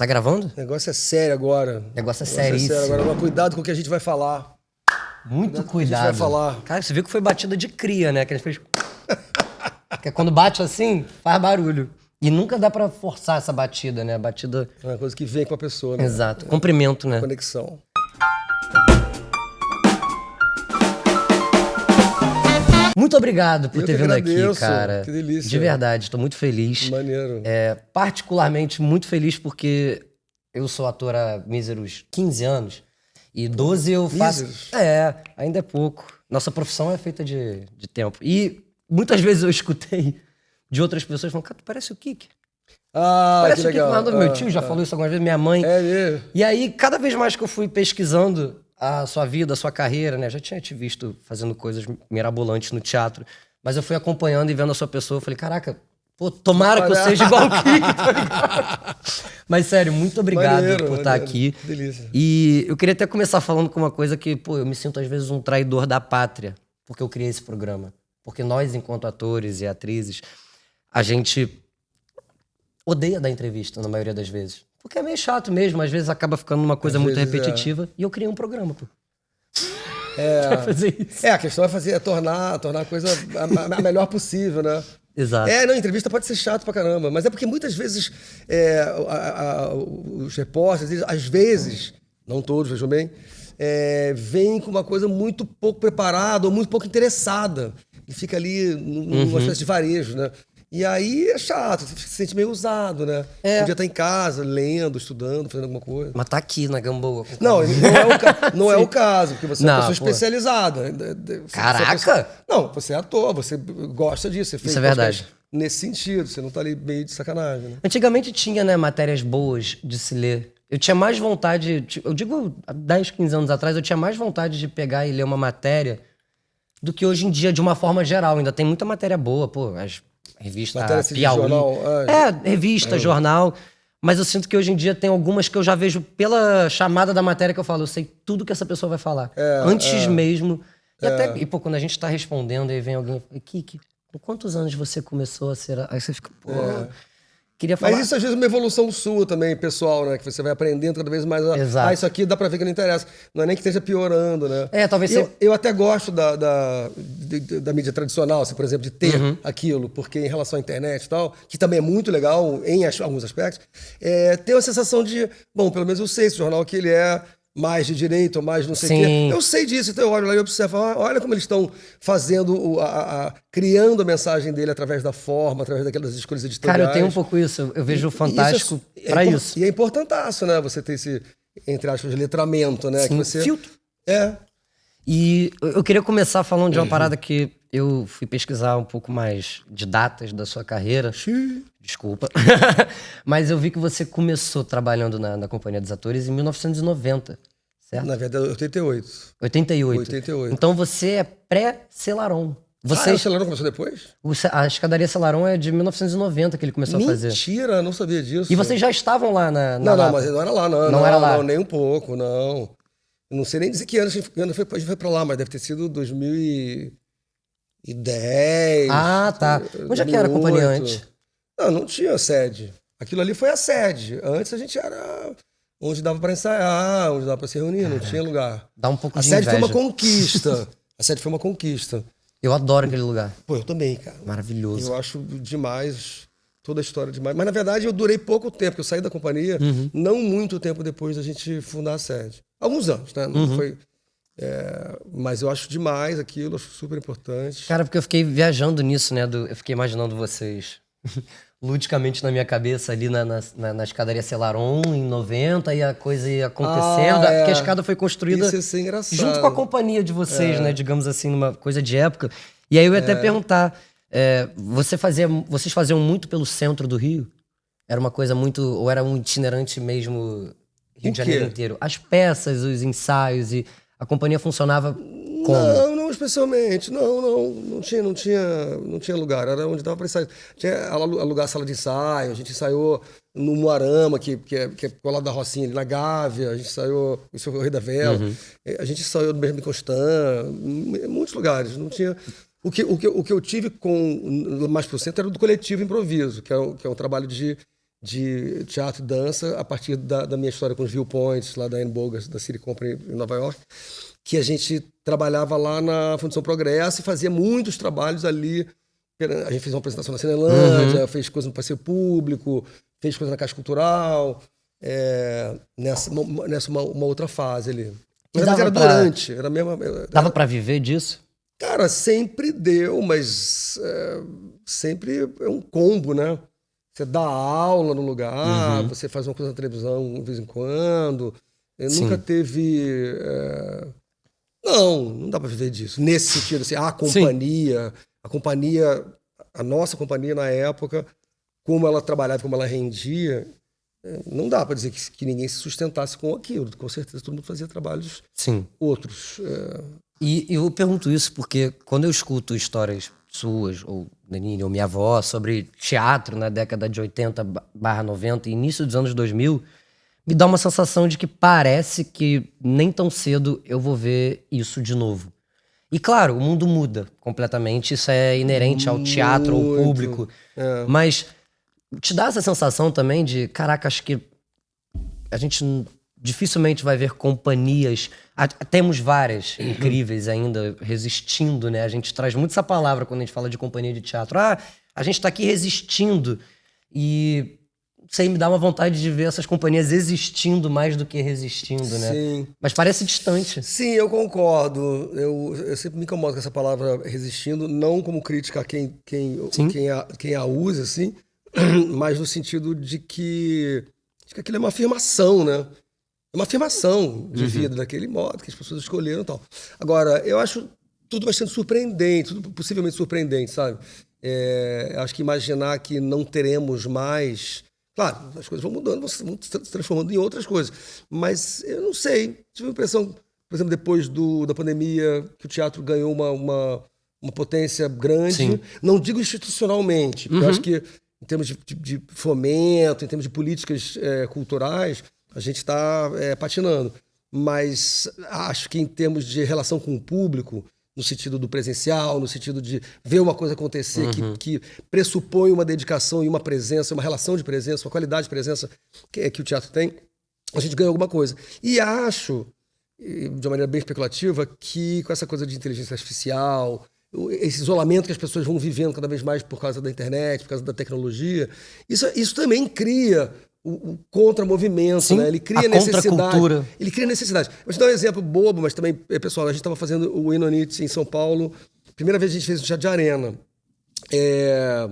Tá gravando? O negócio é sério agora. O negócio é seríssimo. Agora, mas cuidado com o que a gente vai falar. Muito cuidado. cuidado. Que a gente vai falar. Cara, você viu que foi batida de cria, né? Que a gente fez... Porque quando bate assim, faz barulho. E nunca dá pra forçar essa batida, né? A batida... É uma coisa que vem com a pessoa, né? Exato. Comprimento, né? Conexão. Muito obrigado por ter vindo agradeço. aqui, cara. Que delícia. De verdade, tô muito feliz. Maneiro. Particularmente muito feliz porque eu sou ator há míseros 15 anos. E 12 eu faço... Míseros? Ainda é pouco. Nossa profissão é feita de tempo. E muitas vezes eu escutei de outras pessoas falando, cara, tu parece o Kiki. Parece que o Kiki legal. Mandou. Meu tio já falou isso algumas vezes, minha mãe. É mesmo? E aí, cada vez mais que eu fui pesquisando a sua vida, a sua carreira, né? Já tinha te visto fazendo coisas mirabolantes no teatro. Mas eu fui acompanhando e vendo a sua pessoa. Eu falei, caraca, pô, tomara que eu seja igual o Kiki, tá ligado? Mas sério, muito obrigado por estar aqui. Que delícia. E eu queria até começar falando com uma coisa que, pô, eu me sinto às vezes um traidor da pátria. Porque eu criei esse programa. Porque nós, enquanto atores e atrizes, a gente odeia dar entrevista na maioria das vezes. Porque é meio chato mesmo, às vezes acaba ficando uma coisa muito repetitiva. E eu criei um programa, pô. Pra fazer isso. A questão é tornar a coisa a melhor possível, né? Exato. Não, entrevista pode ser chato pra caramba, mas é porque muitas vezes os repórteres, às vezes, não todos, vejam bem, vêm com uma coisa muito pouco preparada ou muito pouco interessada. E fica ali numa espécie de varejo, né? E aí é chato, você se sente meio usado, né? Podia estar em casa, lendo, estudando, fazendo alguma coisa. Mas tá aqui na Gamboa. Não é o caso, porque você é uma pessoa especializada. Caraca! Você é ator, você gosta disso. Você fez isso é verdade. Nesse sentido, você não tá ali meio de sacanagem, né? Antigamente tinha, né, matérias boas de se ler. Eu tinha mais vontade, eu digo, há 10, 15 anos atrás, eu tinha mais vontade de pegar e ler uma matéria do que hoje em dia, de uma forma geral. Ainda tem muita matéria boa, pô, as revistas Piauí. Jornal, revista, jornal. Mas eu sinto que hoje em dia tem algumas que eu já vejo pela chamada da matéria que eu falo, eu sei tudo que essa pessoa vai falar. Antes mesmo. E pô, quando a gente tá respondendo, aí vem alguém e fala, Kiki, com quantos anos você começou a ser... Aí você fica, pô... Queria falar... Mas isso às vezes é uma evolução sua também, pessoal, né? Que você vai aprendendo cada vez mais. Exato. Isso aqui dá pra ver que não interessa. Não é nem que esteja piorando, né? Talvez eu até gosto da mídia tradicional, assim, por exemplo, de ter aquilo, porque em relação à internet e tal, que também é muito legal em alguns aspectos, tem uma sensação de, bom, pelo menos eu sei esse jornal que ele é mais de direito, mais não sei o quê. Eu sei disso, então eu olho lá e observo, olha como eles estão fazendo, criando a mensagem dele através da forma, através daquelas escolhas editoriais. Cara, eu tenho um pouco isso, eu vejo o Fantástico pra isso. E é importantaço, né, você ter esse, entre aspas, letramento, né? Sim, que você... filtro. E eu queria começar falando de uma parada que eu fui pesquisar um pouco mais de datas da sua carreira. Desculpa. Mas eu vi que você começou trabalhando na Companhia dos Atores em 1990, certo? Na verdade, 88. 88. Então você é pré-Celaron. O Celaron começou depois? A Escadaria Celaron é de 1990 que ele começou a fazer. Mentira, não sabia disso. E vocês já estavam lá na Não, Lapa? mas não era lá, não. Não era lá? Não, nem um pouco, não. Eu não sei nem dizer que ano a gente foi pra lá, mas deve ter sido 2010. Ah, tá. Onde é que era a companhia antes? Não tinha sede. Aquilo ali foi a sede. Antes a gente era onde dava pra ensaiar, onde dava pra se reunir, não tinha lugar. Dá um pouco de inveja. A sede foi uma conquista. Eu adoro aquele lugar. Pô, eu também, cara. Maravilhoso. Eu acho demais, toda a história demais. Mas na verdade eu durei pouco tempo, porque eu saí da companhia não muito tempo depois da gente fundar a sede. Alguns anos, né? Não foi... mas eu acho demais aquilo, acho super importante. Cara, porque eu fiquei viajando nisso, né? Eu fiquei imaginando vocês ludicamente na minha cabeça ali na escadaria Celaron em 90 e a coisa ia acontecendo. Porque a escada foi construída isso ia ser engraçado. Junto com a companhia de vocês, né? Digamos assim, numa coisa de época. E aí eu ia até perguntar, vocês faziam muito pelo centro do Rio? Era uma coisa muito... Ou era um itinerante mesmo Rio de Janeiro inteiro? As peças, os ensaios e a companhia funcionava como? Não especialmente. Não tinha lugar. Era onde dava para ensaiar. Tinha alugar a sala de ensaio. A gente ensaiou no Moarama, que é colado da Rocinha, ali na Gávea. A gente ensaiou isso foi o Rei da Vela. A gente ensaiou no Berlim Constant. Em muitos lugares. Não tinha... O que eu tive mais pro centro era do coletivo improviso, que é um trabalho de de teatro e dança a partir da minha história com os Viewpoints, lá da Anne Bogas, da City Company em Nova York, que a gente trabalhava lá na Fundação Progresso e fazia muitos trabalhos ali. A gente fez uma apresentação na Cinelândia, fez coisa no passeio público, fez coisa na Caixa Cultural, nessa uma outra fase ali. Mas era durante, era mesmo. Dava pra viver disso? Cara, sempre deu, mas sempre é um combo, né? Você dá aula no lugar, você faz uma coisa na televisão de vez em quando. Nunca teve. Não dá pra viver disso. Nesse sentido, assim, a companhia, a nossa companhia na época, como ela trabalhava, como ela rendia, não dá pra dizer que ninguém se sustentasse com aquilo. Com certeza todo mundo fazia trabalhos outros. E eu pergunto isso porque quando eu escuto histórias suas, ou da Nini, ou minha avó, sobre teatro na década de 80/90 e início dos anos 2000, me dá uma sensação de que parece que nem tão cedo eu vou ver isso de novo. E claro, o mundo muda completamente, isso é inerente ao teatro, ao público. Mas te dá essa sensação também de, caraca, acho que a gente dificilmente vai ver companhias. Temos várias incríveis ainda resistindo, né? A gente traz muito essa palavra quando a gente fala de companhia de teatro. A gente tá aqui resistindo. E sei, me dá uma vontade de ver essas companhias existindo mais do que resistindo, né? Sim. Mas parece distante. Sim, eu concordo. Eu sempre me incomodo com essa palavra resistindo, não como crítica a quem a usa, assim, mas no sentido de que aquilo é uma afirmação, né? É uma afirmação de vida daquele modo que as pessoas escolheram e tal. Agora, eu acho tudo bastante surpreendente, tudo possivelmente surpreendente, sabe? Acho que imaginar que não teremos mais... Claro, as coisas vão mudando, vão se transformando em outras coisas. Mas eu não sei. Tive a impressão, por exemplo, depois da pandemia, que o teatro ganhou uma potência grande. Sim. Não digo institucionalmente, porque eu acho que em termos de fomento, em termos de políticas culturais, a gente está patinando. Mas acho que em termos de relação com o público, no sentido do presencial, no sentido de ver uma coisa acontecer que pressupõe uma dedicação e uma presença, uma relação de presença, uma qualidade de presença que o teatro tem, a gente ganha alguma coisa. E acho, de uma maneira bem especulativa, que com essa coisa de inteligência artificial, esse isolamento que as pessoas vão vivendo cada vez mais por causa da internet, por causa da tecnologia, isso também cria o contramovimento, né? Ele cria necessidade. Ele cria necessidade. Vou te dar um exemplo bobo, mas também, pessoal, a gente estava fazendo o Inonite em São Paulo. Primeira vez a gente fez no Teatro de Arena. É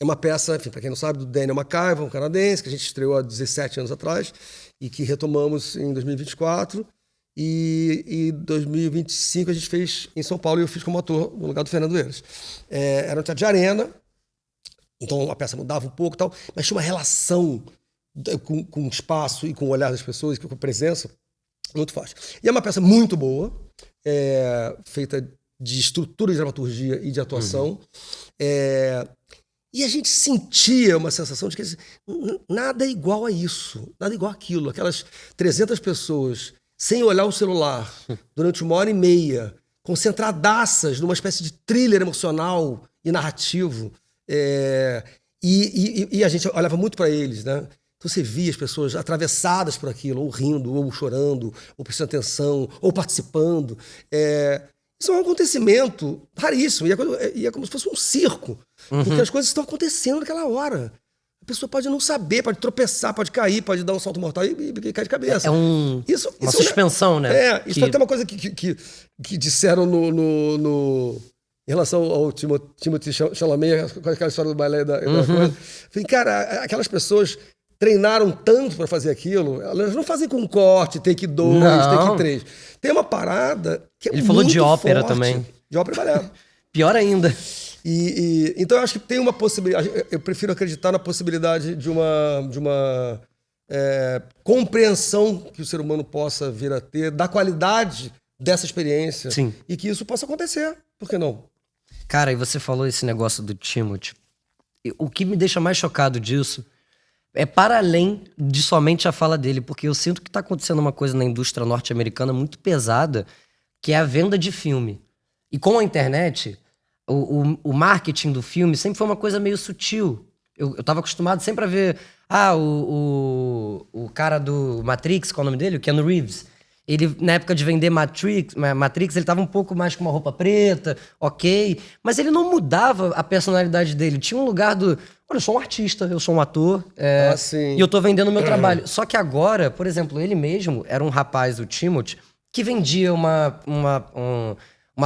uma peça, enfim, para quem não sabe, do Daniel McIver, um canadense, que a gente estreou há 17 anos atrás e que retomamos em 2024. E em 2025 a gente fez em São Paulo e eu fiz como ator no lugar do Fernando Eiras. Era um Teatro de Arena, então a peça mudava um pouco e tal, mas tinha uma relação com o espaço e com o olhar das pessoas, com a presença, muito forte. E é uma peça muito boa, feita de estrutura de dramaturgia e de atuação. E a gente sentia uma sensação de que nada é igual a isso, nada é igual àquilo. Aquelas 300 pessoas sem olhar o celular durante 1h30, concentradaças numa espécie de thriller emocional e narrativo. E a gente olhava muito para eles, né? Então você via as pessoas atravessadas por aquilo, ou rindo, ou chorando, ou prestando atenção, ou participando. Isso é um acontecimento raríssimo, e é como se fosse um circo, porque as coisas estão acontecendo naquela hora. A pessoa pode não saber, pode tropeçar, pode cair, pode dar um salto mortal e cair de cabeça. Uma suspensão, né? Isso foi até uma coisa que disseram em relação ao Timothée Chalamet, com aquela história do balé da coisa. Falei, cara, aquelas pessoas treinaram tanto para fazer aquilo, elas não fazem com corte, take 2, take 3. Tem uma parada que é muito forte. Ele falou de ópera também. De ópera e balé. Pior ainda. Então eu acho que tem uma possibilidade, eu prefiro acreditar na possibilidade de uma compreensão que o ser humano possa vir a ter da qualidade dessa experiência. Sim. E que isso possa acontecer. Por que não? Cara, e você falou esse negócio do Timothy. O que me deixa mais chocado disso é para além de somente a fala dele, porque eu sinto que está acontecendo uma coisa na indústria norte-americana muito pesada, que é a venda de filme. E com a internet, o marketing do filme sempre foi uma coisa meio sutil. eu tava acostumado sempre a ver... o cara do Matrix, qual é o nome dele? O Keanu Reeves. Ele, na época de vender Matrix, ele tava um pouco mais com uma roupa preta, ok. Mas ele não mudava a personalidade dele. Tinha um lugar do... Olha, eu sou um artista, eu sou um ator. E eu tô vendendo o meu trabalho. Só que agora, por exemplo, ele mesmo era um rapaz, o Timothy, que vendia uma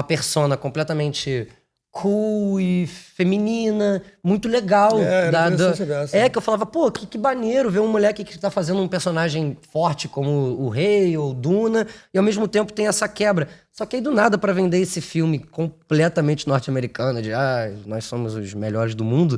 persona completamente cool e feminina, muito legal. Que eu falava, pô, que maneiro ver um moleque que tá fazendo um personagem forte como o Rei ou Duna, e ao mesmo tempo tem essa quebra. Só que aí do nada, pra vender esse filme completamente norte-americano, de nós somos os melhores do mundo,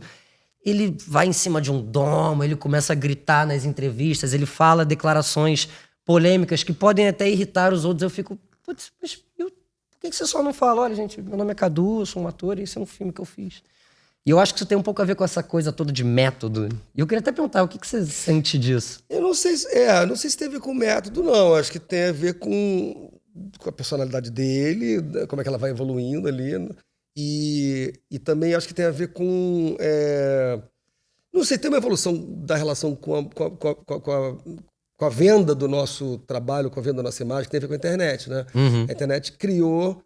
ele vai em cima de um domo, ele começa a gritar nas entrevistas, ele fala declarações polêmicas que podem até irritar os outros. Eu fico, putz, mas por que você só não fala? Olha, gente, meu nome é Cadu, eu sou um ator e esse é um filme que eu fiz. E eu acho que isso tem um pouco a ver com essa coisa toda de método. E eu queria até perguntar, o que você sente disso? Eu não sei se tem a ver com método, não. Acho que tem a ver com a personalidade dele, como é que ela vai evoluindo ali. E também acho que tem a ver com... não sei, tem uma evolução da relação com a venda do nosso trabalho, com a venda da nossa imagem, que tem a ver com a internet, né? A internet criou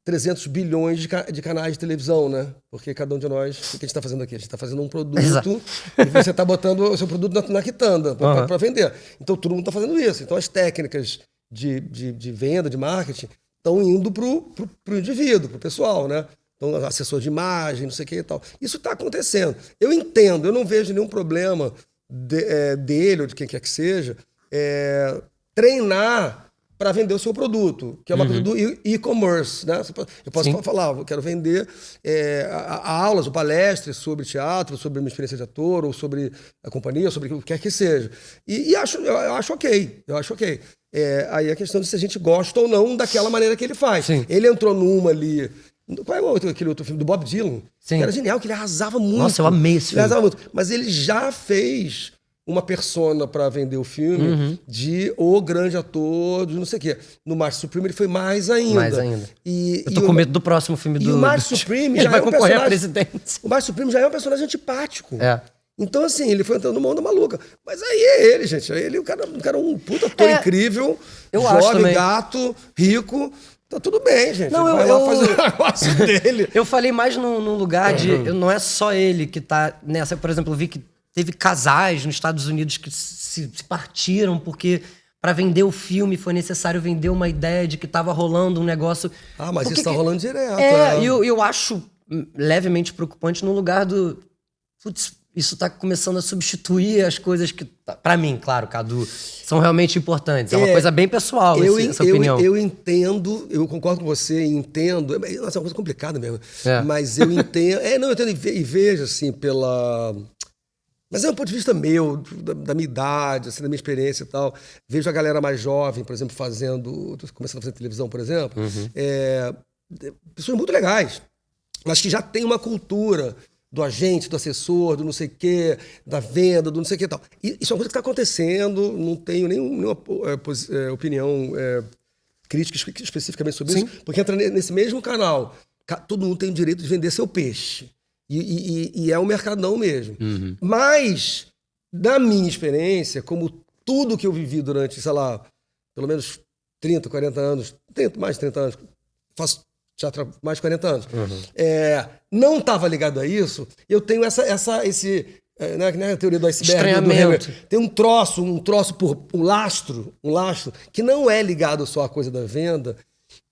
300 bilhões de canais de televisão, né? Porque cada um de nós, o que a gente está fazendo aqui? A gente está fazendo um produto e você está botando o seu produto na quitanda para vender. Então todo mundo está fazendo isso. Então as técnicas de venda, de marketing, estão indo para o indivíduo, para o pessoal, né? Então, assessor de imagem, não sei o que e tal. Isso está acontecendo. Eu entendo, eu não vejo nenhum problema dele ou de quem quer que seja treinar para vender o seu produto, que é uma coisa do e-commerce, né? Eu posso falar, eu quero vender aulas ou palestras sobre teatro, sobre a minha experiência de ator, ou sobre a companhia, sobre o que quer que seja. E eu acho ok. Aí a questão de se a gente gosta ou não daquela maneira que ele faz. Sim. Ele entrou numa ali... Qual é aquele outro filme? Do Bob Dylan? Sim. Que era genial, que ele arrasava muito. Nossa, eu amei esse filme. Ele arrasava muito. Mas ele já fez uma persona para vender o filme de o grande ator, de não sei o quê. No Master Supreme ele foi mais ainda. Eu tô com medo do próximo filme do... E o Master Supreme ele já vai é um concorrer à personagem... presidência. O Master Supreme já é um personagem antipático. Então, assim, ele foi entrando numa onda maluca. Mas aí é ele, gente. Aí ele, o cara é um puta ator incrível, jovem, gato, rico... Tá tudo bem, gente. Não, vai lá fazer o negócio dele. Eu falei mais num lugar de... Não é só ele que tá nessa... Por exemplo, eu vi que teve casais nos Estados Unidos que se partiram porque para vender o filme foi necessário vender uma ideia de que tava rolando um negócio... Mas porque isso tá rolando direto. E eu acho levemente preocupante no lugar do... Putz, isso tá começando a substituir as coisas que, pra mim, claro, Cadu, são realmente importantes. É uma coisa bem pessoal, essa opinião. Eu entendo, eu concordo com você, entendo. Nossa, é uma coisa complicada mesmo. Mas eu entendo. Eu entendo e vejo, assim, pela. Mas é um ponto de vista meu, da minha idade, assim, da minha experiência e tal. Vejo a galera mais jovem, por exemplo, começando a fazer televisão, por exemplo. Pessoas muito legais, mas que já tem uma cultura do agente, do assessor, do não sei o quê, da venda, do não sei o quê e tal. E isso é uma coisa que está acontecendo, não tenho nenhuma opinião crítica especificamente sobre isso, porque entra nesse mesmo canal. Todo mundo tem o direito de vender seu peixe. E é um mercadão mesmo. Mas, da minha experiência, como tudo que eu vivi durante, sei lá, pelo menos 30, 40 anos, mais de 30 anos, faço teatro há mais de 40 anos, não estava ligado a isso, eu tenho esse né, a teoria do iceberg, tem um troço por um lastro, que não é ligado só à coisa da venda,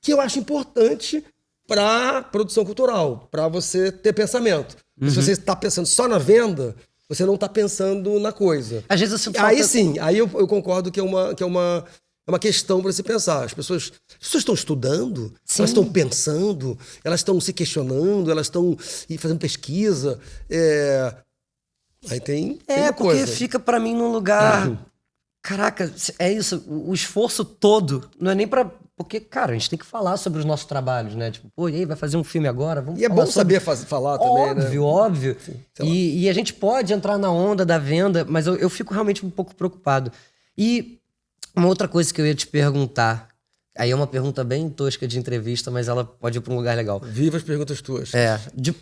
que eu acho importante para produção cultural, para você ter pensamento. Se você está pensando só na venda, você não está pensando na coisa. Às vezes eu sinto aí sim, aí eu concordo que é uma questão para se pensar. As pessoas estão estudando, elas estão pensando, elas estão se questionando, elas estão fazendo pesquisa. Aí tem uma coisa. Porque fica para mim num lugar... Caraca, é isso. O esforço todo não é nem para... Porque, cara, a gente tem que falar sobre os nossos trabalhos, né? Tipo, pô, e aí, vai fazer um filme agora? Vamos é bom saber falar também, né? Óbvio. E a gente pode entrar na onda da venda, mas eu fico realmente um pouco preocupado. E uma outra coisa que eu ia te perguntar, aí é uma pergunta bem tosca de entrevista, mas ela pode ir para um lugar legal. Viva as perguntas tuas.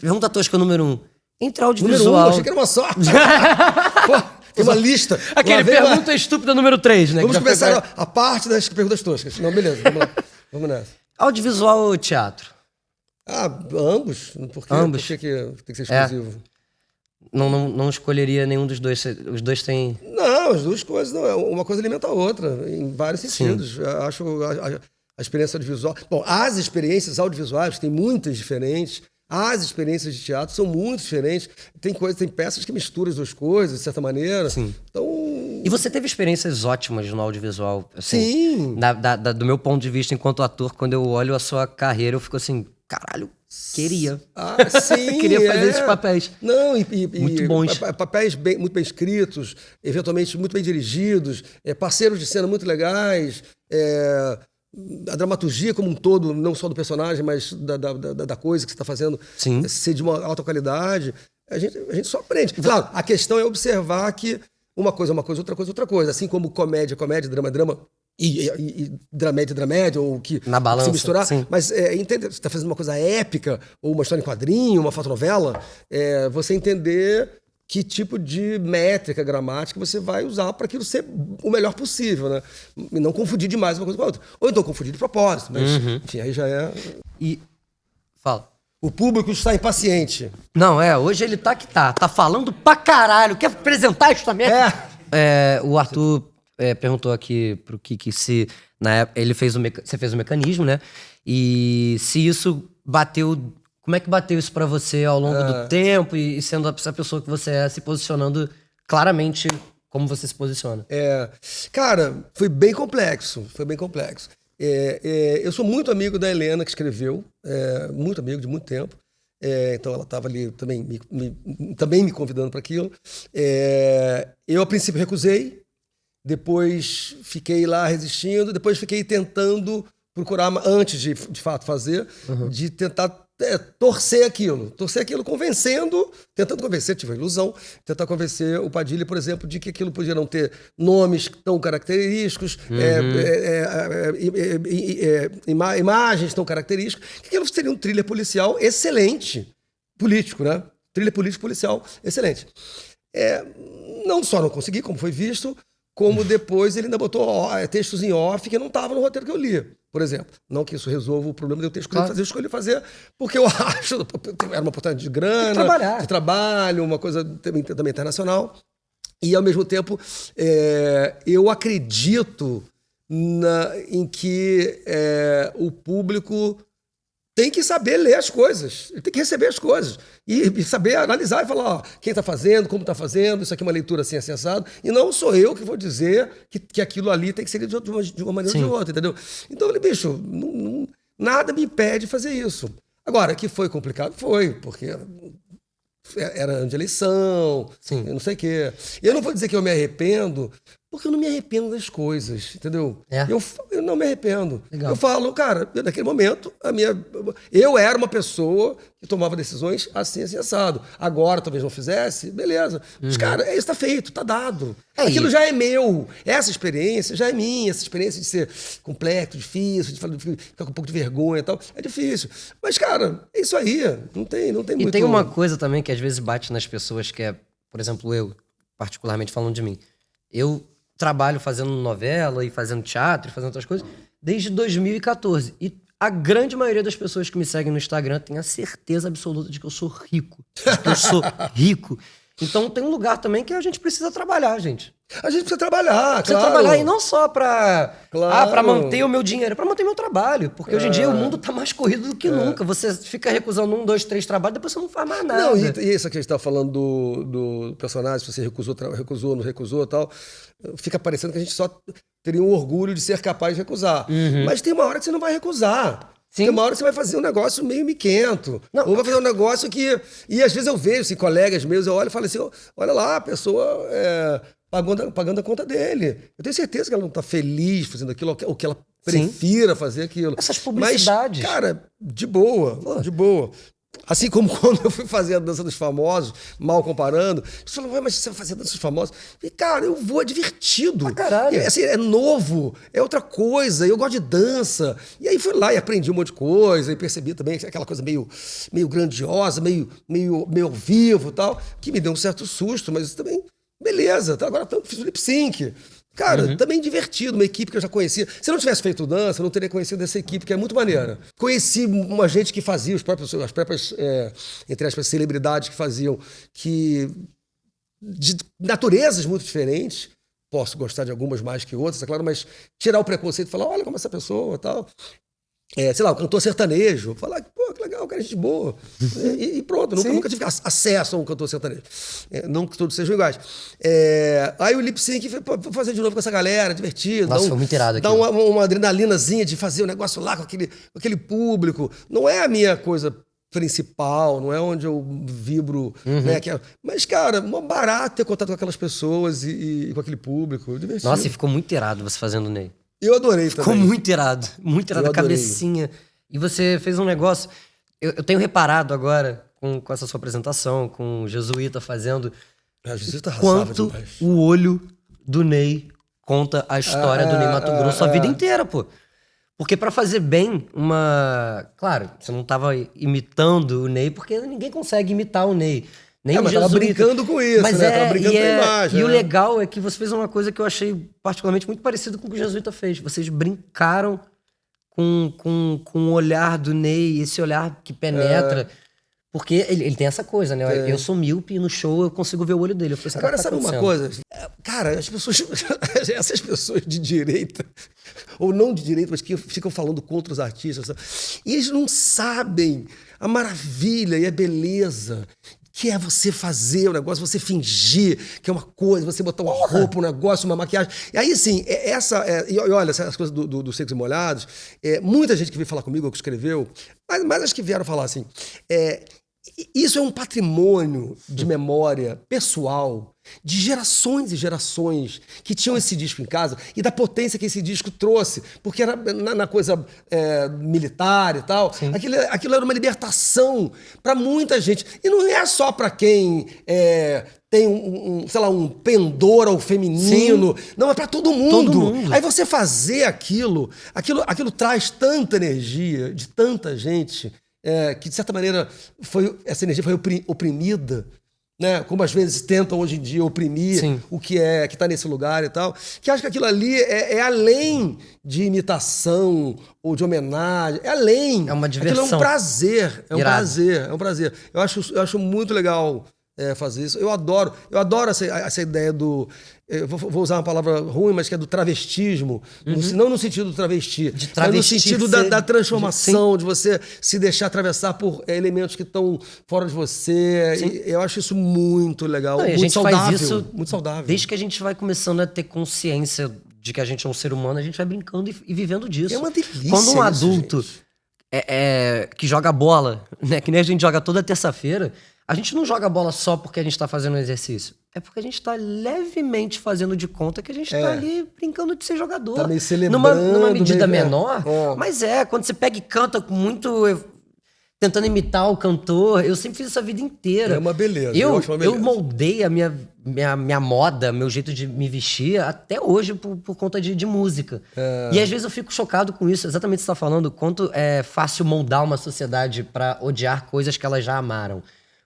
Pergunta tosca número 1. Entre Número 1, audiovisual... achei que era uma só. Pô, tem uma lista. Aquele pergunta estúpida número 3, né? Vamos começar a parte das perguntas toscas. Não, beleza, vamos lá. Vamos nessa. Audiovisual ou teatro? Ambos. Por quê? Ambos. Por que tem que ser exclusivo? Não escolheria nenhum dos dois. Os dois têm... Não, as duas coisas não. Uma coisa alimenta a outra, em vários sentidos. Eu acho a experiência audiovisual... Bom, as experiências audiovisuais, tem muitas diferentes. As experiências de teatro são muito diferentes. Tem peças que misturam as duas coisas, de certa maneira. Sim. Então... E você teve experiências ótimas no audiovisual. Assim, Sim. Do meu ponto de vista enquanto ator, quando eu olho a sua carreira, eu fico assim, caralho, queria. Sim, queria fazer esses papéis. Não, muito bons. Papéis muito bem escritos, eventualmente muito bem dirigidos, parceiros de cena muito legais, a dramaturgia como um todo, não só do personagem, mas da coisa que você está fazendo, ser de uma alta qualidade. A gente só aprende. Claro, a questão é observar que uma coisa é uma coisa, outra coisa é outra coisa. Assim como comédia é comédia, drama é drama, e dramédia é dramédia, ou que na balança, se misturar. sim. Mas entender, você está fazendo uma coisa épica, ou uma história em quadrinho, uma fotonovela, você entender que tipo de métrica gramática você vai usar para aquilo ser o melhor possível, né? E não confundir demais uma coisa com a outra. Ou então confundir de propósito, mas enfim, aí já é... E... Fala. O público está impaciente. Não, hoje ele tá que tá. Tá falando pra caralho. Quer apresentar esta merda? O Arthur perguntou aqui pro Kiki se na época ele você fez o mecanismo, né? E se isso bateu... Como é que bateu isso pra você ao longo do tempo e sendo essa pessoa que você é, se posicionando claramente como você se posiciona? Cara, foi bem complexo. Eu sou muito amigo da Helena, que escreveu, muito amigo de muito tempo. Então ela estava ali também me convidando para aquilo. Eu, a princípio, recusei, depois fiquei lá resistindo, depois fiquei tentando procurar, antes de fato fazer, de tentar torcer aquilo, tentando convencer, tive a ilusão, tentar convencer o Padilha, por exemplo, de que aquilo podia não ter nomes tão característicos, imagens tão características, que aquilo seria um thriller policial excelente, político, né? Thriller político policial excelente. Não só não consegui, como foi visto, como depois ele ainda botou textos em off que não estavam no roteiro que eu li, por exemplo. Não que isso resolva o problema de eu ter escolhido fazer, eu escolhi fazer porque eu acho, era uma oportunidade de grana, de trabalho, uma coisa também internacional. E, ao mesmo tempo, eu acredito em que o público tem que saber ler as coisas, ele tem que receber as coisas e saber analisar e falar, quem está fazendo, como está fazendo, isso aqui é uma leitura assim, assim, assado, e não sou eu que vou dizer que aquilo ali tem que ser de uma maneira ou de outra, entendeu? Então eu falei, bicho, nada me impede de fazer isso. Agora, que foi complicado, foi, porque era ano de eleição, eu não sei o quê. Eu não vou dizer que eu me arrependo, porque eu não me arrependo das coisas, entendeu? Eu não me arrependo. Legal. Eu falo, cara, naquele momento, eu era uma pessoa que tomava decisões assim, assim, assado. Agora, talvez não fizesse, beleza. Mas, cara, isso tá feito, tá dado. Aquilo já é meu. Essa experiência já é minha. Essa experiência de ser complexo, difícil, de ficar com um pouco de vergonha e tal, é difícil. Mas, cara, é isso aí. Não tem muito... E tem uma coisa também que às vezes bate nas pessoas que por exemplo, eu, particularmente falando de mim. Eu trabalho fazendo novela e fazendo teatro e fazendo outras coisas desde 2014. E a grande maioria das pessoas que me seguem no Instagram tem a certeza absoluta de que eu sou rico. Então tem um lugar também que a gente precisa trabalhar, gente. A gente precisa trabalhar, precisa trabalhar, e não só pra manter o meu dinheiro, é pra manter meu trabalho. Porque hoje em dia o mundo tá mais corrido do que nunca. Você fica recusando 1, 2, 3 trabalhos, depois você não faz mais nada. Não, e isso que a gente tá falando do personagem, se você recusou, não recusou e tal, fica parecendo que a gente só teria um orgulho de ser capaz de recusar. Mas tem uma hora que você não vai recusar. Tem uma hora que você vai fazer um negócio meio miquento. Ou vai fazer um negócio que... E às vezes eu vejo, assim, colegas meus, eu olho e falo assim, olha lá, a pessoa pagando a conta dele. Eu tenho certeza que ela não está feliz fazendo aquilo, ou que ela prefira fazer aquilo. Essas publicidades. Mas, cara, de boa. Assim como quando eu fui fazer a Dança dos Famosos, mal comparando, você falou, mas você vai fazer a Dança dos Famosos? E, cara, eu vou, é divertido. Pra caralho. Assim, é novo, é outra coisa, eu gosto de dança. E aí fui lá e aprendi um monte de coisa, e percebi também aquela coisa meio grandiosa, meio ao vivo e tal, que me deu um certo susto, mas também, beleza, tá, agora fiz o lip sync. Cara, também divertido, uma equipe que eu já conhecia. Se eu não tivesse feito dança, eu não teria conhecido essa equipe, que é muito maneira. Conheci uma gente que fazia, as próprias entre aspas, celebridades que faziam, que de naturezas muito diferentes. Posso gostar de algumas mais que outras, é claro, mas tirar o preconceito e falar, olha como essa pessoa e tal. Sei lá, o cantor sertanejo, falar, pô, que legal, cara, gente boa. E pronto, nunca tive acesso a um cantor sertanejo. Não que todos sejam iguais. Aí o lip sync, vou fazer de novo com essa galera, divertido. Nossa, foi muito irado aqui. Dá uma adrenalinazinha de fazer o negócio lá com aquele público. Não é a minha coisa principal, não é onde eu vibro, né? Mas, cara, barato ter contato com aquelas pessoas e com aquele público, divertido. Nossa, e ficou muito irado você fazendo o Ney. Eu adorei Ficou também. muito irado a cabecinha. E você fez um negócio... Eu tenho reparado agora, com essa sua apresentação, com o Jesuíta fazendo... A Jesuíta quanto demais. o olho do Ney conta a história do Ney Matogrosso a vida inteira, pô. Porque pra fazer bem Claro, você não tava imitando o Ney, porque ninguém consegue imitar o Ney. Nem mas tava brincando com isso, mas né? Tava brincando com a imagem. E o legal é que você fez uma coisa que eu achei particularmente muito parecido com o que o Jesuíta fez. Vocês brincaram com o olhar do Ney, esse olhar que penetra. Porque ele tem essa coisa, né? Eu sou míope e no show eu consigo ver o olho dele. Eu falei, agora, sabe uma coisa? Cara, as pessoas... essas pessoas de direita, ou não de direita, mas que ficam falando contra os artistas, e eles não sabem a maravilha e a beleza que é você fazer o negócio, você fingir que é uma coisa, você botar uma roupa, um negócio, uma maquiagem. E aí, sim, e olha, essas coisas do Secos e Molhados, muita gente que veio falar comigo, ou que escreveu, mas as que vieram falar assim, isso é um patrimônio de memória pessoal de gerações e gerações que tinham esse disco em casa e da potência que esse disco trouxe, porque era na coisa militar e tal, aquilo era uma libertação para muita gente. E não é só para quem tem sei lá, um pendor ao feminino. Sim. Não, é para todo mundo. Aí você fazer aquilo traz tanta energia de tanta gente que, de certa maneira, essa energia foi oprimida, né? Como às vezes tentam hoje em dia oprimir o que está nesse lugar e tal, que acho que aquilo ali é além de imitação ou de homenagem, é além. É uma diversão. Aquilo é um prazer, é um prazer. Eu acho muito legal fazer isso. Eu adoro essa ideia do... Eu vou usar uma palavra ruim, mas que é do travestismo. Não no sentido do travesti, mas no sentido da transformação, de você se deixar atravessar por elementos que estão fora de você. Eu acho isso muito legal, muito a gente saudável. Faz isso muito saudável. Desde que a gente vai começando a ter consciência de que a gente é um ser humano, a gente vai brincando e vivendo disso. É uma delícia. Quando um adulto que joga bola, né, que nem a gente joga toda terça-feira, a gente não joga bola só porque a gente tá fazendo um exercício. É porque a gente tá levemente fazendo de conta que a gente tá ali brincando de ser jogador. Tá meio celebrando. Numa medida menor. Mas quando você pega e canta com muito... tentando imitar o cantor, eu sempre fiz essa vida inteira. É uma beleza. Eu moldei a minha moda, meu jeito de me vestir até hoje por conta de música. E às vezes eu fico chocado com isso, exatamente o que você tá falando, quanto é fácil moldar uma sociedade pra odiar coisas que elas já amaram.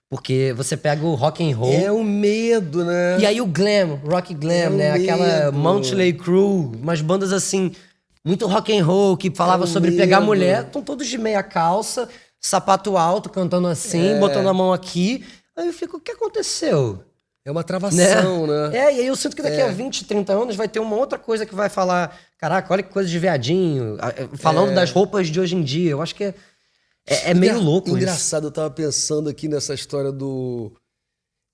Porque você pega o rock and roll... É o medo, né? E aí o glam, rock glam, né? Aquela Motley Crue, umas bandas assim, muito rock and roll, que falava sobre pegar mulher, estão todos de meia calça, sapato alto, cantando assim, botando a mão aqui. Aí eu fico, o que aconteceu? É uma travação, né? E aí eu sinto que daqui a 20, 30 anos vai ter uma outra coisa que vai falar, caraca, olha que coisa de viadinho, falando das roupas de hoje em dia. Eu acho que é meio louco isso. Engraçado, eu tava pensando aqui nessa história do...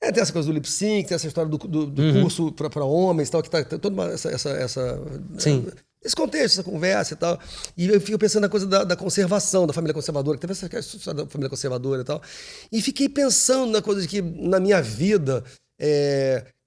tem essa coisa do lip sync, tem essa história do curso para homens e tal, que tá toda esse contexto, essa conversa e tal. E eu fico pensando na coisa da conservação, da família conservadora, que teve essa história da família conservadora e tal. E fiquei pensando na coisa de que, na minha vida,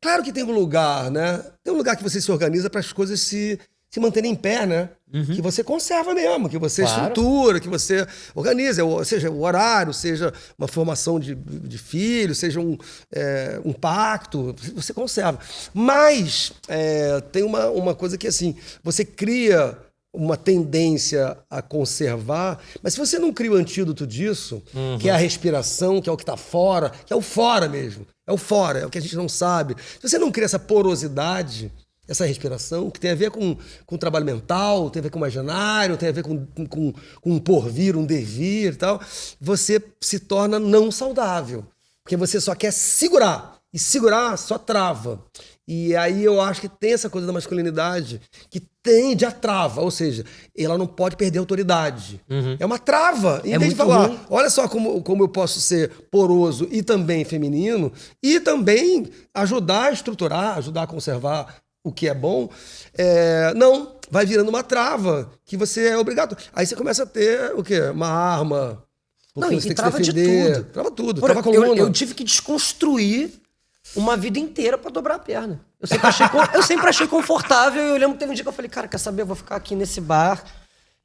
claro que tem um lugar, né? Tem um lugar que você se organiza para as coisas se se manterem em pé, né? Que você conserva mesmo, que você estrutura, que você organiza, seja o horário, seja uma formação de filho, seja um pacto, você conserva. Mas tem uma coisa que, assim, você cria uma tendência a conservar, mas se você não cria o antídoto disso, que é a respiração, que é o que está fora, que é o fora mesmo, é o fora, é o que a gente não sabe. Se você não cria essa porosidade, essa respiração, que tem a ver com o trabalho mental, tem a ver com o imaginário, tem a ver com um porvir, um devir e tal, você se torna não saudável. Porque você só quer segurar. E segurar só trava. E aí eu acho que tem essa coisa da masculinidade que tende a trava. Ou seja, ela não pode perder a autoridade. É uma trava. Em vez de falar, ruim. Olha só como eu posso ser poroso e também feminino, e também ajudar a estruturar, ajudar a conservar o que é bom, não, vai virando uma trava que você é obrigado. Aí você começa a ter o quê? Uma arma. Não, e trava de tudo. Trava tudo. Trava a coluna. Eu tive que desconstruir uma vida inteira pra dobrar a perna. Eu sempre achei confortável. E eu lembro que teve um dia que eu falei, cara, quer saber? Eu vou ficar aqui nesse bar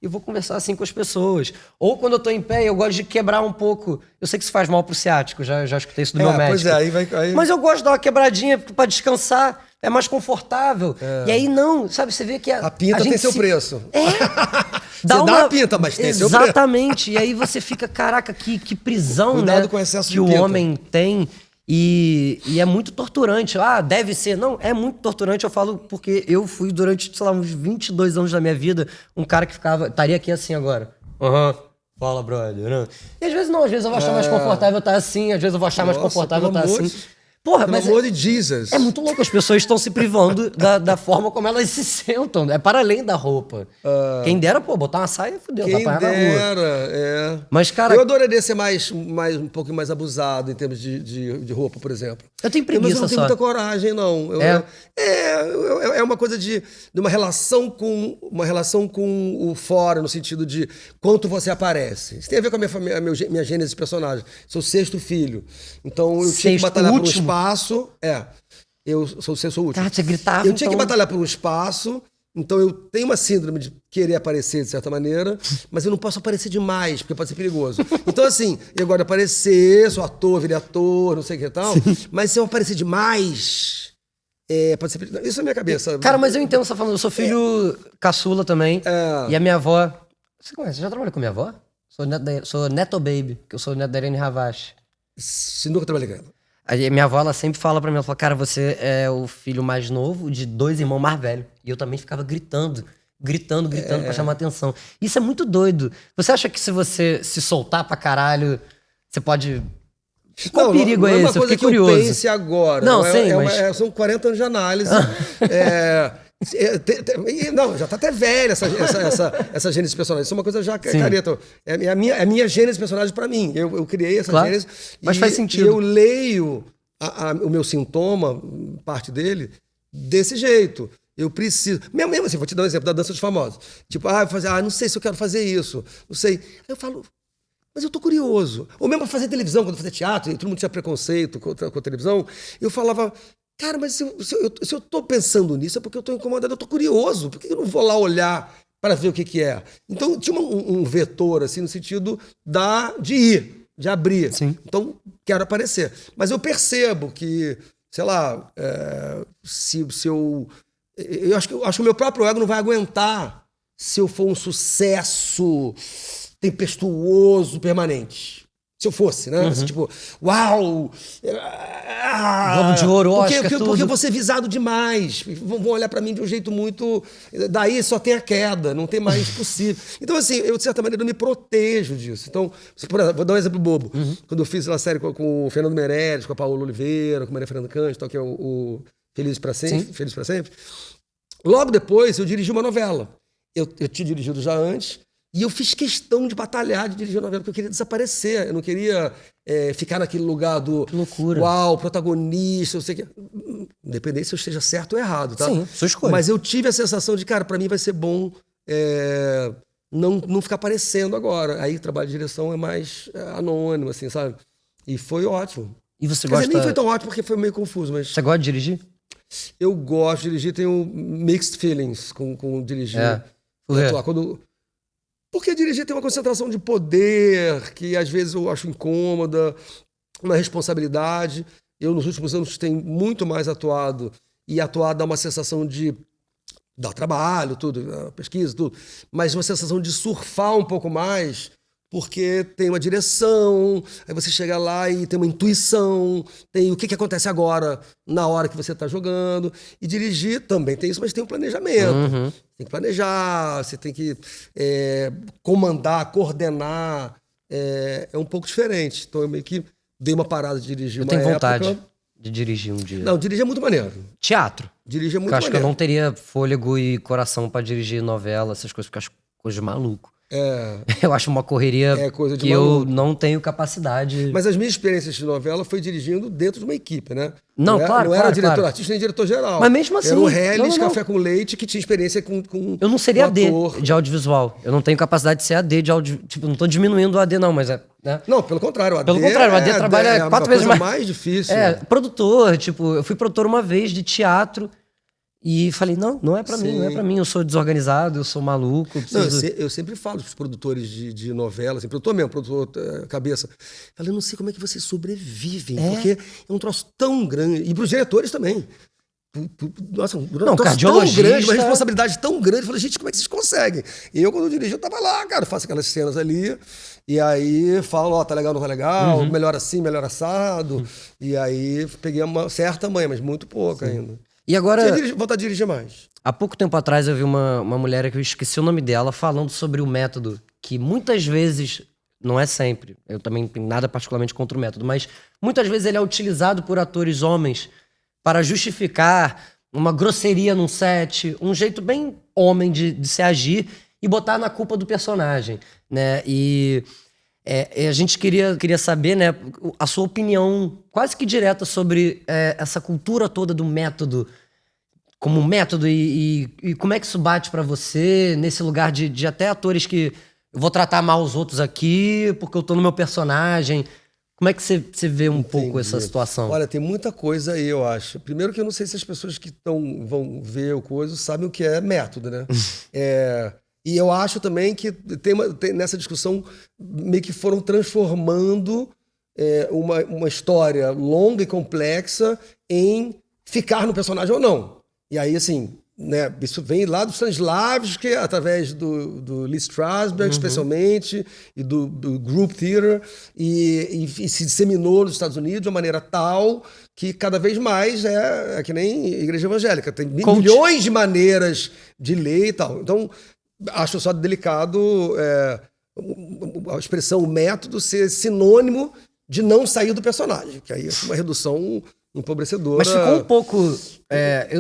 e vou conversar assim com as pessoas. Ou quando eu tô em pé, eu gosto de quebrar um pouco. Eu sei que isso faz mal pro ciático, já escutei isso do meu médico. Pois é, aí... Mas eu gosto de dar uma quebradinha pra descansar. É mais confortável. E aí não, sabe, você vê que a pinta tem seu preço. Dá uma pinta, mas tem seu preço. Exatamente. E aí você fica, caraca, que prisão, cuidado, né? Com excesso que de o pinta. homem tem. E é muito torturante. Deve ser. Não, é muito torturante. Eu falo porque eu fui durante, sei lá, uns 22 anos da minha vida um cara que estaria aqui assim agora. Fala, brother. E às vezes não, às vezes eu vou achar mais confortável estar assim, às vezes eu vou achar mais confortável estar assim. Porra, Pelo amor de Jesus. É muito louco, as pessoas estão se privando da forma como elas se sentam. É para além da roupa. Quem dera, botar uma saia, fudeu, Quem tá na rua. Mas, cara... Eu adoraria ser um pouquinho mais abusado em termos de roupa, por exemplo. Eu tenho preguiça, mas eu não tenho muita coragem, não. É uma coisa de uma relação com o fora, no sentido de quanto você aparece. Isso tem a ver com a minha gênese de personagem. Sou o 6º filho. Então eu tinha que batalhar por um espaço. Eu sou o último. Cara, você gritava, eu tinha que batalhar por um espaço, então eu tenho uma síndrome de querer aparecer de certa maneira, mas eu não posso aparecer demais, porque pode ser perigoso. Então, assim, eu gosto de aparecer, sou ator, virei ator, não sei o que e tal, mas se eu aparecer demais, pode ser perigoso. Isso é a minha cabeça. Cara, mas eu entendo o que você tá falando. Eu sou filho caçula também, e a minha avó... Você conhece? Você já trabalhou com a minha avó? Sou neto baby, que eu sou neto da Irene Ravache. Nunca trabalhei com ela. A minha avó, ela sempre fala pra mim, ela fala, cara, você é o filho mais novo de 2 irmãos mais velhos. E eu também ficava gritando pra chamar atenção. Isso é muito doido. Você acha que se você se soltar pra caralho, você pode... Qual perigo é esse? Eu fiquei curioso. Eu pense agora. Não, mas... São 40 anos de análise. Não, já tá até velha essa gênese de personagem. Isso é uma coisa já careta. É a minha gênese de personagem pra mim. Eu criei essa gênese. Mas faz sentido. E eu leio o meu sintoma, parte dele, desse jeito. Eu preciso... Mesmo assim, vou te dar um exemplo da dança dos famosos. Tipo, não sei se eu quero fazer isso. Não sei. Aí eu falo... Mas eu tô curioso. Ou mesmo pra fazer televisão, quando eu fazia teatro, e todo mundo tinha preconceito com a televisão, eu falava... Cara, mas se eu tô pensando nisso é porque eu tô incomodado, eu tô curioso. Por que eu não vou lá olhar para ver o que é? Então tinha um vetor, assim, no sentido de ir, de abrir. Sim. Então, quero aparecer. Mas eu percebo que, sei lá, se eu... Eu acho que o meu próprio ego não vai aguentar se eu for um sucesso tempestuoso, permanente. Se eu fosse, né? Assim, tipo, uau! Globo de Ouro, Oscar, porque eu vou ser visado demais. Vão olhar pra mim de um jeito muito... Daí só tem a queda, não tem mais possível. Então, assim, eu, de certa maneira, me protejo disso. Então, por exemplo, vou dar um exemplo bobo. Quando eu fiz uma série com o Fernando Meirelles, com a Paola Oliveira, com a Maria Fernanda Cândido, que é o Feliz pra Sempre. Feliz pra Sempre. Logo depois, eu dirigi uma novela. Eu tinha dirigido já antes. E eu fiz questão de batalhar, de dirigir a novela, porque eu queria desaparecer. Eu não queria ficar naquele lugar do... Que loucura. Uau, protagonista, não sei o quê. Independente se eu esteja certo ou errado, tá? Sim, sua escolha. Mas eu tive a sensação de, cara, pra mim vai ser bom não ficar aparecendo agora. Aí o trabalho de direção é mais anônimo, assim, sabe? E foi ótimo. E você Quer gosta... dizer, nem foi tão ótimo porque foi meio confuso, mas... Você gosta de dirigir? Eu gosto de dirigir, tenho mixed feelings com dirigir. Atuar. Porque dirigir tem uma concentração de poder que às vezes eu acho incômoda, uma responsabilidade. Eu, nos últimos anos, tenho muito mais atuado. E atuar dá uma sensação de dar trabalho, tudo, pesquisa, tudo. Mas uma sensação de surfar um pouco mais, porque tem uma direção, aí você chega lá e tem uma intuição, tem o que acontece agora, na hora que você está jogando. E dirigir também tem isso, mas tem um planejamento. Tem que planejar, você tem que comandar, coordenar. É um pouco diferente. Então eu meio que dei uma parada de dirigir. Eu tenho vontade de dirigir um dia. Não, dirigir é muito maneiro. Teatro. Dirigir é muito eu acho maneiro. que eu não teria fôlego e coração pra dirigir novela, essas coisas, porque eu acho coisa de maluco. Eu acho uma correria coisa de que maluco. eu não tenho capacidade. Mas as minhas experiências de novela foi dirigindo dentro de uma equipe, né? Não, claro, Não era claro, diretor claro. artista nem diretor-geral. Mas mesmo assim... Era o Helles, não. Café com Leite, que tinha experiência com eu não seria com AD ator. de audiovisual. Eu não tenho capacidade de ser AD de audiovisual. Tipo, não tô diminuindo o AD não, mas né? Não, pelo contrário. Pelo contrário, o AD trabalha 4 vezes mais difícil. Produtor. Tipo, eu fui produtor uma vez de teatro e falei, não é pra mim, não é pra mim. Eu sou desorganizado, eu sou maluco. Eu sempre falo para os produtores de novela, assim, produtor mesmo, produtor cabeça. Falei, não sei como é que vocês sobrevivem, porque é um troço tão grande. E para os diretores também. Nossa, um troço tão grande, uma responsabilidade tão grande. Eu falei, gente, como é que vocês conseguem? Eu, quando eu dirijo, eu tava lá, cara, faço aquelas cenas ali. E aí falo, tá legal, não tá legal, melhor assim, melhor assado. E aí peguei uma certa manha, mas muito pouco ainda. E agora... Voltar a dirigir mais. Há pouco tempo atrás eu vi uma mulher que eu esqueci o nome dela falando sobre o método, que muitas vezes, não é sempre, eu também não tenho nada particularmente contra o método, mas muitas vezes ele é utilizado por atores homens para justificar uma grosseria num set, um jeito bem homem de se agir e botar na culpa do personagem, né? E a gente queria saber, né, a sua opinião quase que direta sobre essa cultura toda do método, como método e como é que isso bate pra você nesse lugar de até atores que eu vou tratar mal os outros aqui porque eu tô no meu personagem. Como é que você vê um pouco essa situação? Olha, tem muita coisa aí, eu acho. Primeiro que eu não sei se as pessoas que vão ver o coisa sabem o que é método, né? E eu acho também que tem nessa discussão meio que foram transformando uma história longa e complexa em ficar no personagem ou não. E aí, assim, né, isso vem lá do Stanislavski, através do Lee Strasberg, especialmente, e do Group Theater, e se disseminou nos Estados Unidos de uma maneira tal que cada vez mais é que nem igreja evangélica. Tem milhões de maneiras de ler e tal. Então, acho só delicado a expressão o método ser sinônimo de não sair do personagem, que aí é uma redução empobrecedora. Mas ficou um pouco...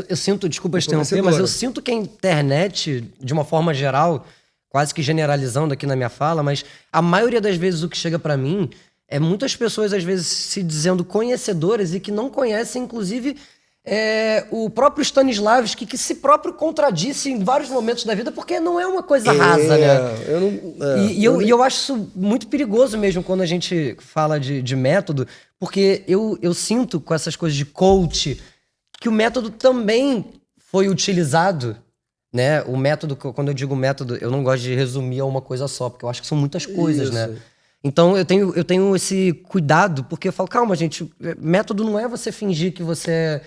eu sinto, desculpa te interromper, mas eu sinto que a internet, de uma forma geral, quase que generalizando aqui na minha fala, mas a maioria das vezes o que chega pra mim é muitas pessoas, às vezes, se dizendo conhecedoras e que não conhecem, inclusive... o próprio Stanislavski, que se próprio contradisse em vários momentos da vida, porque não é uma coisa rasa, né? Eu acho isso muito perigoso mesmo quando a gente fala de método, porque eu sinto com essas coisas de coach que o método também foi utilizado, né? O método, quando eu digo método, eu não gosto de resumir a uma coisa só, porque eu acho que são muitas coisas, né? Então eu tenho esse cuidado, porque eu falo, calma, gente, método não é você fingir que você...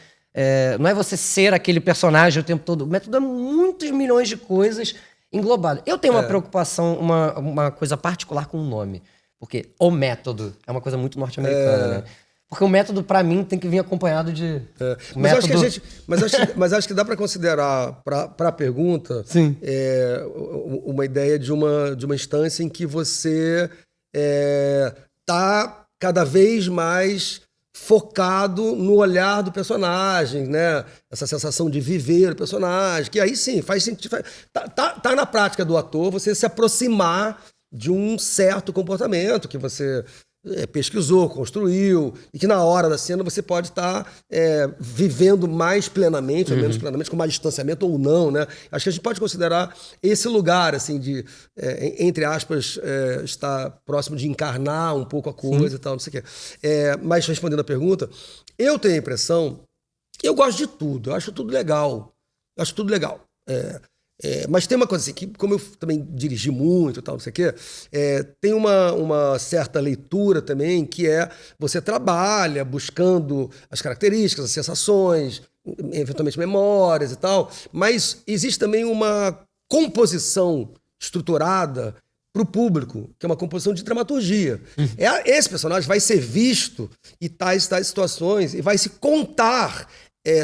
não é você ser aquele personagem o tempo todo. O método é muitos milhões de coisas englobadas. Eu tenho uma preocupação, uma coisa particular com o nome. Porque o método é uma coisa muito norte-americana, né? Porque o método, pra mim, tem que vir acompanhado de... Mas acho que dá para considerar, para a pergunta, uma ideia de uma instância em que você tá cada vez mais focado no olhar do personagem, né? Essa sensação de viver o personagem, que aí sim, faz sentido. Tá na prática do ator você se aproximar de um certo comportamento que você pesquisou, construiu, e que na hora da cena você pode estar vivendo mais plenamente, ou menos plenamente, com mais distanciamento ou não, né? Acho que a gente pode considerar esse lugar, assim, de, entre aspas, estar próximo de encarnar um pouco a coisa e tal, não sei o quê. Mas respondendo a pergunta, eu tenho a impressão Eu gosto de tudo, eu acho tudo legal. Eu acho tudo legal. Mas tem uma coisa assim, que como eu também dirigi muito e tal, não sei o quê, tem uma certa leitura também, que você trabalha buscando as características, as sensações, eventualmente memórias e tal, mas existe também uma composição estruturada para o público, que é uma composição de dramaturgia. Esse personagem vai ser visto em tais situações e vai se contar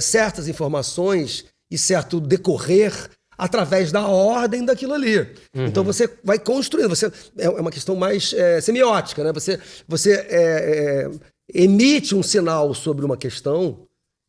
certas informações e certo decorrer através da ordem daquilo ali. Então você vai construindo. É uma questão mais semiótica, né? Você emite um sinal sobre uma questão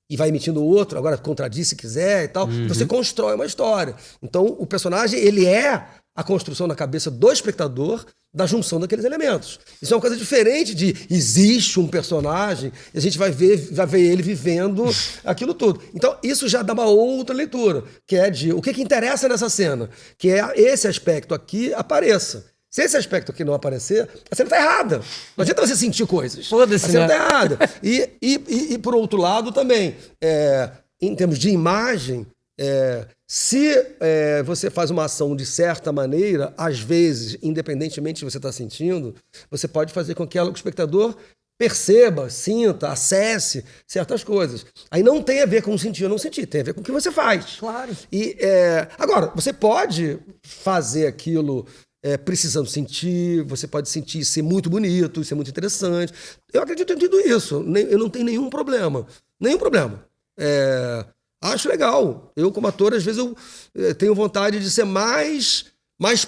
e vai emitindo outro, agora contradiz se quiser e tal. Você constrói uma história. Então o personagem, ele é a construção na cabeça do espectador da junção daqueles elementos. Isso é uma coisa diferente de existe um personagem e a gente vai ver ele vivendo aquilo tudo. Então, isso já dá uma outra leitura, que é de o que interessa nessa cena, que é esse aspecto aqui apareça. Se esse aspecto aqui não aparecer, a cena está errada. Não adianta você sentir coisas. Foda-se, a cena né? está errada. E, por outro lado, também, em termos de imagem, se você faz uma ação de certa maneira, às vezes, independentemente de você estar sentindo, você pode fazer com que o espectador perceba, sinta, acesse certas coisas. Aí não tem a ver com sentir ou não sentir, tem a ver com o que você faz. Claro. Agora, você pode fazer aquilo precisando sentir, você pode sentir ser muito bonito, ser muito interessante. Eu acredito em tudo isso, eu não tenho nenhum problema. Nenhum problema. Acho legal. Eu, como ator, às vezes eu tenho vontade de ser mais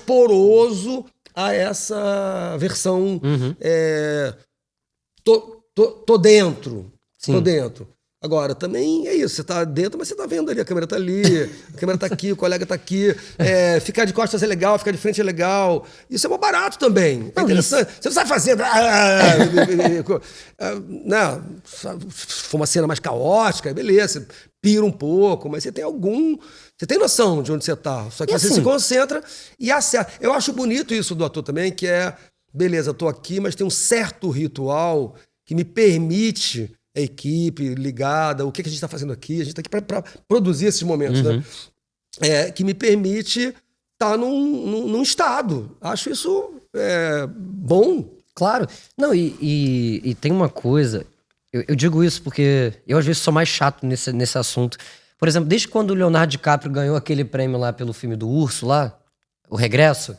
poroso a essa versão. Tô dentro. Sim. Tô dentro. Agora, também é isso. Você tá dentro, mas você tá vendo ali. A câmera tá ali, a câmera tá aqui, o colega tá aqui. Ficar de costas é legal, ficar de frente é legal. Isso é muito barato também. É interessante. Você não sai fazendo... Não, se for uma cena mais caótica, beleza. Você pira um pouco, mas você tem Você tem noção de onde você tá. Só que você se concentra e acerta. Eu acho bonito isso do ator também, que beleza, eu tô aqui, mas tem um certo ritual que me permite a equipe ligada, o que a gente está fazendo aqui, a gente está aqui para produzir esses momentos, né? Que me permite estar num estado. Acho isso bom. Claro. Não, e tem uma coisa, eu digo isso porque eu às vezes sou mais chato nesse assunto. Por exemplo, desde quando o Leonardo DiCaprio ganhou aquele prêmio lá pelo filme do Urso lá, O Regresso,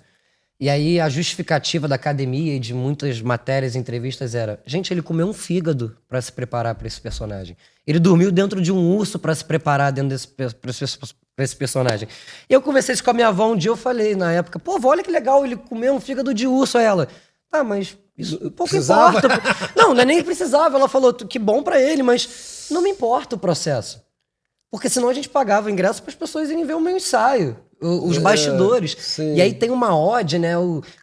e aí a justificativa da academia e de muitas matérias e entrevistas era: gente, ele comeu um fígado pra se preparar pra esse personagem. Ele dormiu dentro de um urso pra se preparar dentro pra esse personagem. E eu conversei isso com a minha avó um dia, eu falei na época: pô, vó, olha que legal, ele comeu um fígado de urso. Aí ela: tá, mas isso pouco Precisava? importa. Não é nem precisava. Ela falou: que bom pra ele, mas não me importa o processo. Porque senão a gente pagava o ingresso para as pessoas irem ver o meu ensaio, os bastidores. Sim. E aí tem uma ode, né?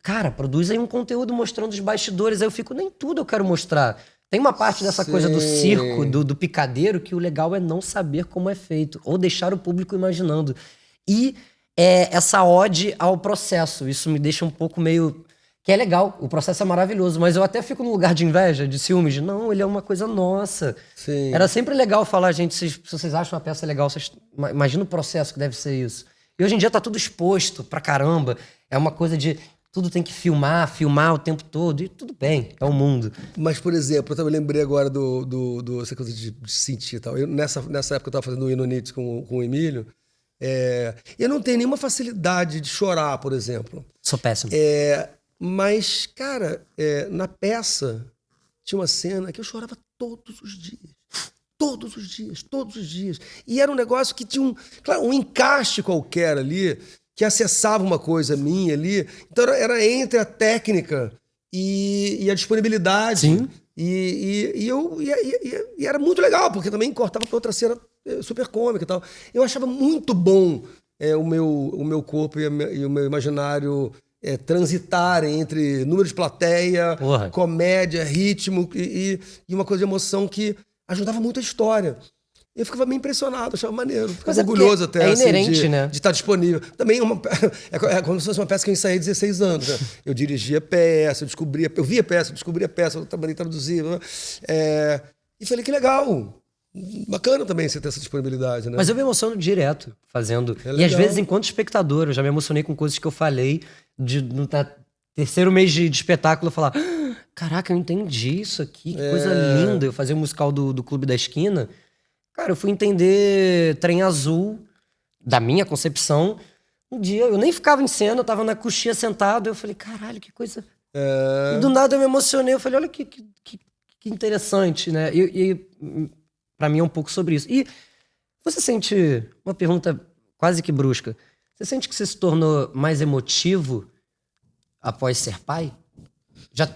Cara, produz aí um conteúdo mostrando os bastidores. Aí eu fico: nem tudo eu quero mostrar. Tem uma parte dessa coisa do circo, do picadeiro, que o legal é não saber como é feito, ou deixar o público imaginando. E essa ode ao processo, isso me deixa um pouco meio... Que é legal, o processo é maravilhoso, mas eu até fico no lugar de inveja, de ciúmes, de não, ele é uma coisa nossa. Sim. Era sempre legal falar: gente, se vocês acham uma peça legal, imagina o processo que deve ser isso. E hoje em dia tá tudo exposto pra caramba, é uma coisa de tudo tem que filmar o tempo todo, e tudo bem, é o mundo. Mas, por exemplo, eu também lembrei agora essa coisa de sentir e tal. Nessa época eu estava fazendo o Inonites com o Emílio, eu não tenho nenhuma facilidade de chorar, por exemplo. Sou péssimo. Mas, cara, na peça tinha uma cena que eu chorava todos os dias. Todos os dias, todos os dias. E era um negócio que tinha um encaixe qualquer ali, que acessava uma coisa minha ali. Então era entre a técnica e a disponibilidade. Sim. E era muito legal, porque também cortava para outra cena super cômica e tal. Eu achava muito bom o meu corpo e o meu imaginário transitarem entre número de plateia, Porra. comédia, ritmo e uma coisa de emoção que ajudava muito a história. Eu ficava meio impressionado, achava maneiro. Ficava orgulhoso até inerente, né? de estar disponível. Também é como se fosse uma peça que eu ensaiei 16 anos. Né? Eu dirigia peça, eu via peça, eu descobria peça, eu também traduzia. E falei: que legal. bacana também você ter essa disponibilidade, né? Mas eu me emociono direto fazendo. É E às legal. vezes, enquanto espectador, eu já me emocionei com coisas que eu falei no terceiro mês de espetáculo, eu falar: "Ah, caraca, eu entendi isso aqui, que coisa linda." Eu fazia o musical do Clube da Esquina. Cara, eu fui entender Trem Azul, da minha concepção. Um dia, eu nem ficava em cena, eu tava na coxinha sentado, eu falei: caralho, que coisa... E do nada eu me emocionei, eu falei: olha que interessante, né? E pra mim é um pouco sobre isso. E você sente, uma pergunta quase que brusca, você sente que você se tornou mais emotivo após ser pai? Já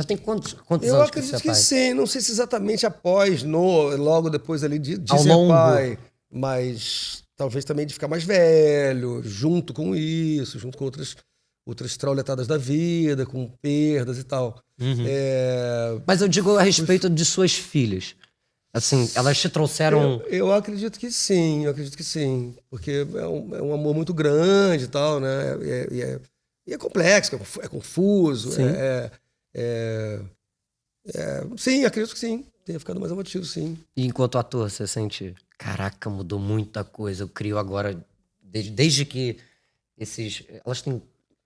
tem quantos Eu anos que você acredito é que pai? sim, não sei se exatamente após, logo depois ali de Ao ser longo. pai, mas talvez também de ficar mais velho, junto com isso, junto com outras trauletadas da vida, com perdas e tal. Mas eu digo a respeito de suas filhas. Assim, elas te trouxeram... Eu acredito que sim, porque é um amor muito grande e tal, né? E é complexo, é confuso, Sim. Sim, acredito que sim. Tenha ficado mais emotivo, sim. E enquanto ator, você sente... Caraca, mudou muita coisa. Eu crio agora... Desde que esses... Elas têm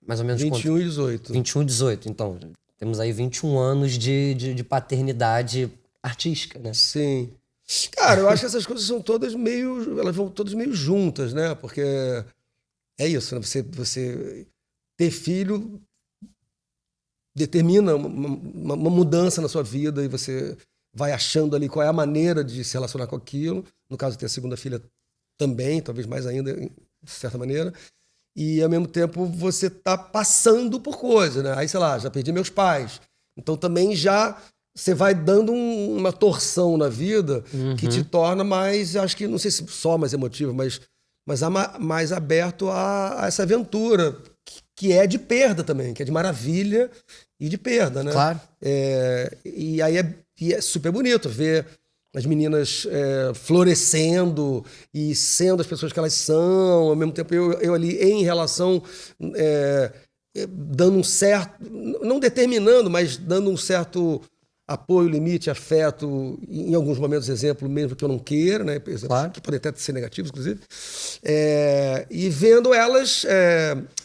mais ou menos 21 e 18. 21 e 18. Então, temos aí 21 anos de paternidade artística, né? Sim. Cara, eu acho que essas coisas são todas meio... Elas vão todas meio juntas, né? Porque é isso, né? Você ter filho determina uma mudança na sua vida e você vai achando ali qual é a maneira de se relacionar com aquilo. No caso de ter a segunda filha também, talvez mais ainda, de certa maneira. E, ao mesmo tempo, você tá passando por coisas, né? Aí, sei lá, já perdi meus pais. Então, também já você vai dando uma torção na vida que te torna mais, acho que, não sei se só mais emotivo, mas mais aberto a essa aventura, que é de perda também, que é de maravilha e de perda, né? Claro. E aí é super bonito ver as meninas florescendo e sendo as pessoas que elas são, ao mesmo tempo eu ali em relação, dando um certo, não determinando, mas dando um certo apoio, limite, afeto, em alguns momentos, exemplo, mesmo que eu não queira, né? Claro. Que podem até ser negativos, inclusive, e vendo elas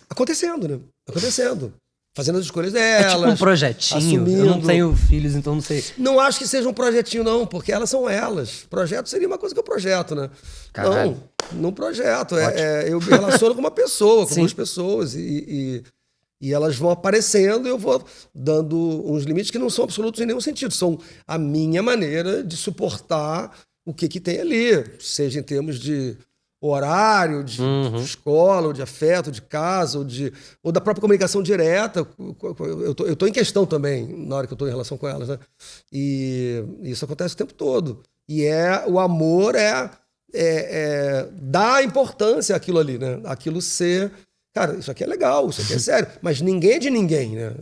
acontecendo, né? Acontecendo. Fazendo as escolhas delas. É tipo um projetinho. Assumindo. Eu não tenho filhos, então não sei. Não acho que seja um projetinho, não, porque elas são elas. Projeto seria uma coisa que eu projeto, né? Caralho. Não projeto. Eu me relaciono com uma pessoa, com Sim. duas pessoas. E elas vão aparecendo e eu vou dando uns limites que não são absolutos em nenhum sentido. São a minha maneira de suportar o que tem ali. Seja em termos de horário, de escola, ou de afeto, de casa, ou da própria comunicação direta. Eu tô em questão também, na hora que eu tô em relação com elas, né? E isso acontece o tempo todo. E o amor dar importância àquilo ali, né? Aquilo ser... Cara, isso aqui é legal, isso aqui é sério. Mas ninguém é de ninguém, né?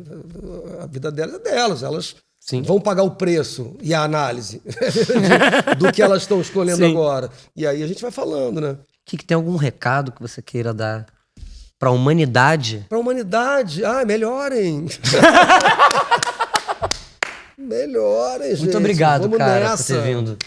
A vida delas é delas. Elas Sim. vão pagar o preço e a análise do que elas estão escolhendo Sim. agora. E aí a gente vai falando, né? Que tem algum recado que você queira dar pra humanidade? Pra humanidade, melhorem. Melhorem, gente. Muito obrigado, Vamos cara, nessa. por ter vindo.